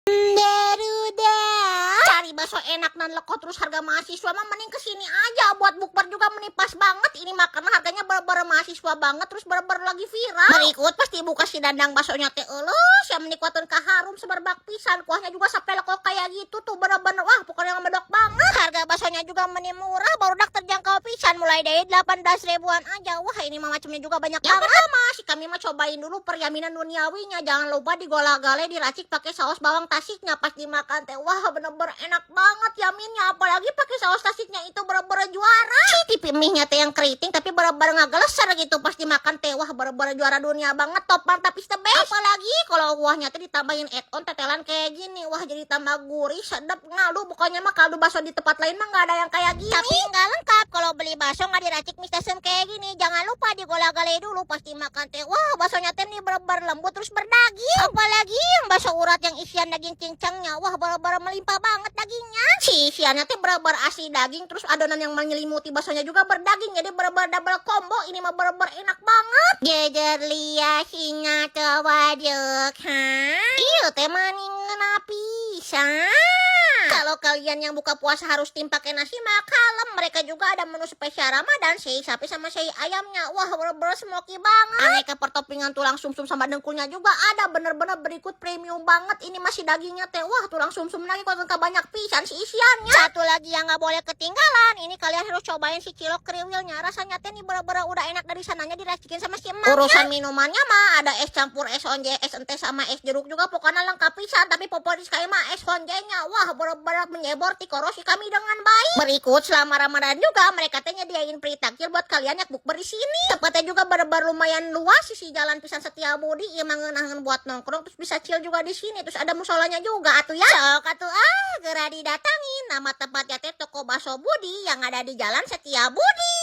Garuda. Cari bakso enak dan leko terus harga mahasiswa mah mending kesini aja buat bukber juga menipas banget. Ini makanan harganya bener-bener mahasiswa banget terus bener-bener lagi viral. Berikut pasti buka si dandang baksonya teh elus yang menikwatin kaharum seberbak pisan. Kuahnya juga sampai leko kayak gitu tuh bener-bener wah pokoknya medok banget. Harga baksonya juga meni murah baru dak terjangkau pisan mulai dari 18 ribuan aja. Wah ini mah macamnya juga banyak banget. Pertama si kami mah cobain dulu perjaminan duniawinya. Jangan lupa digola-gale diracik pakai saus bawang tasiknya pas dimakan teh wah bener-bener enak banget yaminnya, apalagi pakai saus tasiknya itu bener-bener juara. Tipe mie-nya teh yang keriting tapi bener-bener ngageleser gitu pas dimakan teh wah bener-bener juara dunia banget, top mantap is the best. Apalagi kalau kuahnya teh ditambahin add-on tetelan kayak gini wah jadi tambah gurih sedap ngadu. Pokoknya mah kaldu bakso di tempat lain mah nggak ada yang kayak gini. Tapi nggak lengkap kalau beli bakso nggak diracik mie kayak gini. Jangan lupa digola-gale dulu pas dimakan teh wah baksonya teh nih bener-bener lembut terus berdaging. Apalagi yang bakso urat yang isian daging cincangnya wah bener-bener melimpah banget dagingnya. Si isiannya teh bener-bener asli daging terus adonan yang menyelimuti baksonya juga berdaging jadi bener-bener double combo. Ini mah bener-bener enak banget. Geger lia singa tawaduk iya teh maning napisan. Kalau kalian yang buka puasa harus tim pakai nasi mah kalem. Mereka juga ada menu spesial Ramadan sei sapi sama sei ayamnya. Wah bener-bener smoky banget. Aneka pertopingan tulang sumsum sama dengkulnya juga ada. Bener-bener berikut premium banget. Ini masih dagingnya teh. Wah tulang sumsum lagi kok banyak pisan si isiannya. Satu lagi yang gak boleh ketinggalan. Ini kalian harus cobain si cilok kriwilnya. Rasanya teh nih bener-bener udah enak dari sananya diracikin sama si emaknya. Urusan minumannya mah ada es campur es onje, es ente sama es jeruk juga. Pokoknya lengkap pisan. Tapi favorit sekali mah es onjenya. Wah bener-bener menyebor tikorosi kami dengan baik. Berikut selama Ramadan juga mereka teh nyediain free takjil buat kalian yang bukber di sini. Tempatnya juga bener-bener lumayan luas sisi jalan pisan Setiabudi. Iya mangeunahkeun buat nongkrong terus bisa chill juga di sini. Terus ada musolanya juga atuh ya. Sok atuh gera didatangin. Nama tempatnya teh Toko Bakso Budi yang ada di Jalan Setiabudi.